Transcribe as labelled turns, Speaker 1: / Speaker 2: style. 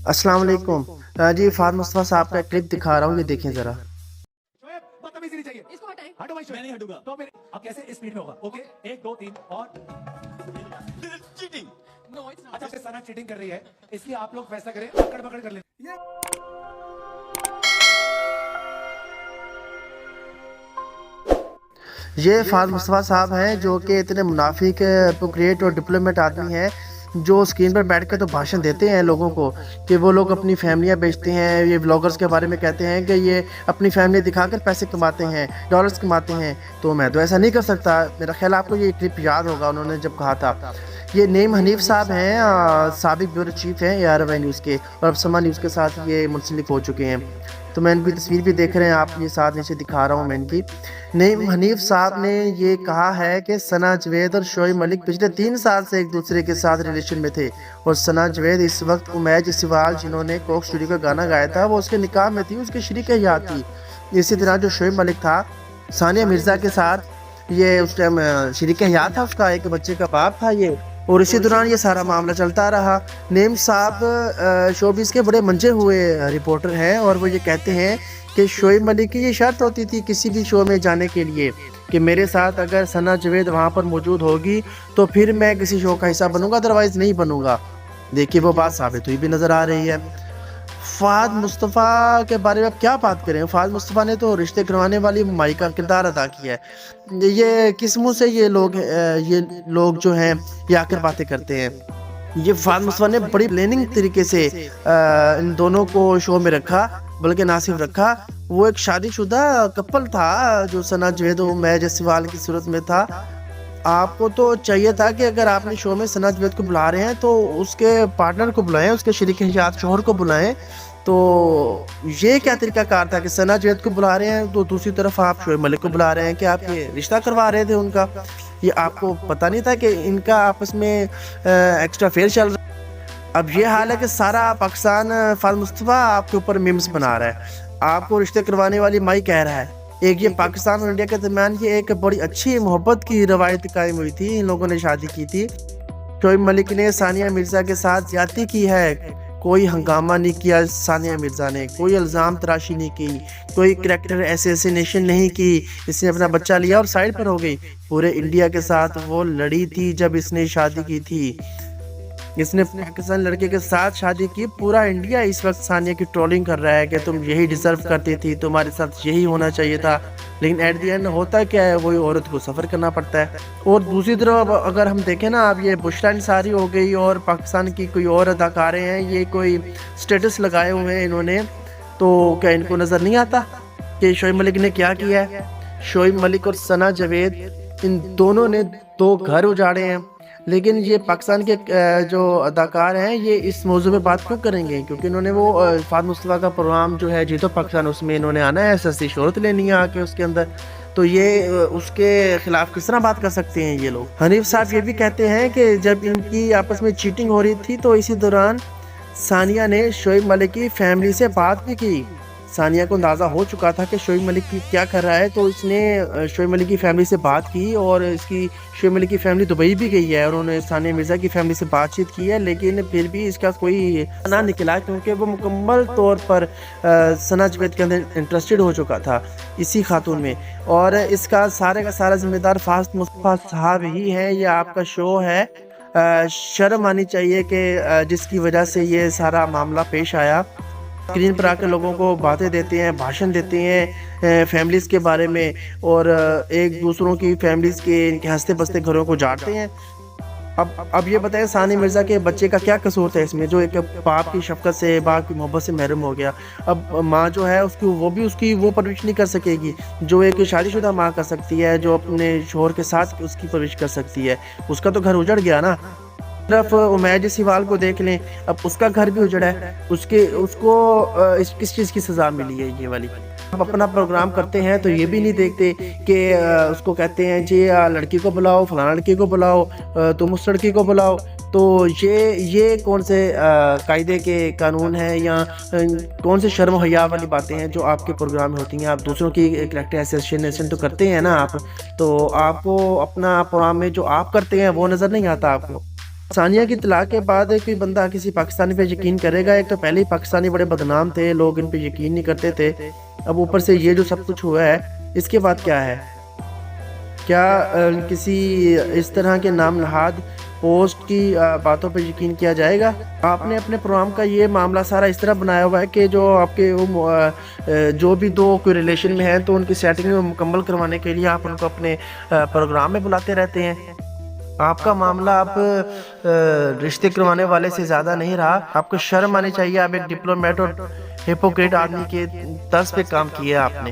Speaker 1: अस्सलाम वालेकुम। जी फाद मुस्तफ़ा साहब का क्लिप दिखा रहा हूँ, ये देखें ज़रा।
Speaker 2: शोएब, बदतमीजी नहीं चाहिए।
Speaker 3: इसको हटाएं।
Speaker 2: हटो भाई,
Speaker 4: मैं नहीं हटूंगा।
Speaker 2: तो फिर अब कैसे स्पीड में होगा? ओके, 1 2 3 और
Speaker 4: चीटिंग।
Speaker 3: No, it's not.
Speaker 2: अच्छा से सना चीटिंग कर रही है, इसलिए आप लोग फैसला करें, अकड़ पकड़ कर लें।
Speaker 1: ये फाद मुस्तफ़ा साहब हैं जो कि इतने मुनाफिक एपोक्रेट और डिप्लोमेट आदमी हैं, जो स्क्रीन पर बैठ के तो भाषण देते हैं लोगों को कि वो लोग अपनी फैमिलियां बेचते हैं। ये व्लॉगर्स के बारे में कहते हैं कि ये अपनी फैमिली दिखाकर पैसे कमाते हैं, डॉलर्स कमाते हैं। तो मैं तो ऐसा नहीं कर सकता। मेरा ख्याल आपको ये क्लिप याद होगा, उन्होंने जब कहा था। ये नेम हनीफ साहब हैं, साबिक ब्यूरो चीफ हैं ARY न्यूज़ के, और अब समा न्यूज़ के साथ ये मुंसलिक हो चुके हैं। तो मैं इनकी तस्वीर भी देख रहे हैं आप, ये साथ नीचे दिखा रहा हूँ मैं इनकी। नेम हनीफ साहब ने ये कहा है कि सना जावेद और शोएब मलिक पिछले 3 साल से एक दूसरे के साथ रिलेशन में थे, और सना जावेद इस वक्त उमैद सिवाल जिन्होंने कोक स्टूडियो का गाना गाया था वो उसके निकाह में थी, उसके शरीक हयात थी। इसी तरह जो शोएब मलिक था सानिया मिर्ज़ा के साथ ये उस टाइम शरीक हयात था, उसका एक बच्चे का बाप था ये। और इसी दौरान ये सारा मामला चलता रहा। नेम साहब शोबिस के बड़े मंजे हुए रिपोर्टर हैं, और वो ये कहते हैं कि शोएब मलिक की ये शर्त होती थी किसी भी शो में जाने के लिए कि मेरे साथ अगर सना जावेद वहाँ पर मौजूद होगी तो फिर मैं किसी शो का हिस्सा बनूंगा, अदरवाइज़ नहीं बनूंगा। देखिए वो बात साबित हुई भी नज़र आ रही है। फाद मुस्तफ़ा के बारे में अब क्या बात करें। फाद मुस्तफ़ा ने तो रिश्ते करवाने वाली माई का किरदार अदा किया है। ये किस मुँह से ये लोग जो हैं ये आकर बातें करते हैं। ये फाद मुस्तफ़ा ने बड़ी प्लानिंग तरीके से इन दोनों को शो में रखा, बल्कि ना सिर्फ रखा, वो एक शादीशुदा कपल था जो सना जावेद और उमैद सिवाल की सूरत में था। आपको तो चाहिए था कि अगर आपने शो में सना जावेद को बुला रहे हैं तो उसके पार्टनर को बुलाएं, उसके शरीक हयात शोहर को बुलाएं। तो ये क्या तरीकाकार था कि सना जावेद को बुला रहे हैं तो दूसरी तरफ आप शोएब मलिक को बुला रहे हैं कि आप ये रिश्ता करवा रहे थे उनका। ये आपको पता नहीं था कि इनका आपस में एक्स्ट्रा फेयर चल रहा है। अब ये हाल है कि सारा पाकिस्तान फाद मुस्तफ़ा आपके ऊपर मीम्स बना रहा है, आपको रिश्ते करवाने वाली माई कह रहा है। एक ये पाकिस्तान और इंडिया के दरमियान ये एक बड़ी अच्छी मोहब्बत की रवायत कायम हुई थी, इन लोगों ने शादी की थी। शोएब मलिक ने सानिया मिर्ज़ा के साथ ज्यादती की है, कोई हंगामा नहीं किया सानिया मिर्ज़ा ने, कोई इल्ज़ाम तराशी नहीं की, कोई करैक्टर असैसिनेशन नहीं की। इसने अपना बच्चा लिया और साइड पर हो गई। पूरे इंडिया के साथ वो लड़ी थी जब इसने शादी की थी। इसने पाकिस्तान लड़के के साथ शादी की। पूरा इंडिया इस वक्त सानिया की ट्रोलिंग कर रहा है कि तुम यही डिजर्व करती थी, तुम्हारे साथ यही होना चाहिए था। लेकिन एट द एंड होता क्या है, वही औरत को सफ़र करना पड़ता है। और दूसरी तरफ अगर हम देखें ना, अब ये बुशरा अंसारी हो गई और पाकिस्तान की कोई और अदाकारें हैं, ये कोई स्टेटस लगाए हुए हैं इन्होंने, तो क्या इनको नज़र नहीं आता कि शोएब मलिक ने क्या किया है। शोएब मलिक और सना जावेद इन दोनों ने 2 घर उजाड़े हैं, लेकिन ये पाकिस्तान के जो अदाकार हैं ये इस मौजू में बात क्यों करेंगे, क्योंकि इन्होंने वो फाद मुस्तफ़ा का प्रोग्राम जो है जीतो पाकिस्तान, उसमें इन्होंने आना है, सस्ती शोहरत लेनी है आके उसके अंदर। तो ये उसके खिलाफ किस तरह बात कर सकते हैं ये लोग। हनीफ साहब ये भी कहते हैं कि जब इनकी आपस में चीटिंग हो रही थी तो इसी दौरान सानिया ने शोएब मलिक की फैमिली से बात भी की। सानिया को अंदाज़ा हो चुका था कि शोएब मलिक की क्या कर रहा है, तो इसने शोएब मलिक की फैमिली से बात की, और इसकी शोएब मलिक की फैमिली दुबई भी गई है और उन्होंने सानिया मिर्ज़ा की फैमिली से बातचीत की है। लेकिन फिर भी इसका कोई ना निकला, क्योंकि वो मुकम्मल तौर पर सना जावेद के अंदर इंटरेस्टेड हो चुका था इसी खातून में। और इसका सारे का सारा जिम्मेदार फाद मुस्तफ़ा साहब ही है। ये आपका शो है, शर्म आनी चाहिए कि जिसकी वजह से ये सारा मामला पेश आया। स्क्रीन पर आकर लोगों को बातें देते हैं, भाषण देते हैं फैमिलीज़ के बारे में, और एक दूसरों की फैमिलीज़ के इनके हंसते बसते घरों को झाड़ते हैं। अब ये बताएं सानिया मिर्ज़ा के बच्चे का क्या कसूर था इसमें, जो एक बाप की शफकत से, बाप की मोहब्बत से महरूम हो गया। अब माँ जो है उसकी वो परवरिश नहीं कर सकेगी जो एक शादीशुदा माँ कर सकती है, जो अपने शोहर के साथ उसकी परवरिश कर सकती है। उसका तो घर उजड़ गया ना। तरफ उमैद सिवाल को देख लें, अब उसका घर भी उजड़ा है, उसको किस चीज़ की सज़ा मिली है ये वाली। हम अपना प्रोग्राम करते हैं तो ये भी नहीं देखते कि उसको कहते हैं जी लड़की को बुलाओ, फलाना लड़की को बुलाओ, तुम उस लड़की को बुलाओ। तो ये कौन से कायदे के कानून हैं या कौन से शर्म हया वाली बातें हैं जो आपके प्रोग्राम में होती हैं। आप दूसरों की करैक्टर एसेसिनेशन तो करते हैं ना आप, तो आपको अपना प्रोग्राम में जो आप करते हैं वो नज़र नहीं आता आपको। ثانیہ کی طلاق کے بعد کوئی بندہ کسی پاکستانی پہ یقین کرے گا؟ ایک تو پہلے ہی پاکستانی بڑے بدنام تھے، لوگ ان پہ یقین نہیں کرتے تھے، اب اوپر سے یہ جو سب کچھ ہوا ہے، اس کے بعد کیا ہے؟ کیا کسی اس طرح کے نام نہاد پوسٹ کی باتوں پہ یقین کیا جائے گا؟ آپ نے اپنے پروگرام کا یہ معاملہ سارا اس طرح بنایا ہوا ہے کہ جو آپ کے جو بھی دو کوئی ریلیشن میں ہیں تو ان کی سیٹنگ مکمل کروانے کے لیے آپ ان کو اپنے پروگرام میں بلاتے رہتے ہیں۔ آپ کا معاملہ آپ رشتے کروانے والے سے زیادہ نہیں رہا، آپ کو شرم آنی چاہیے، آپ ایک ڈپلومیٹ اور ہپوکریٹ آدمی کے طرز پہ کام کیا آپ نے۔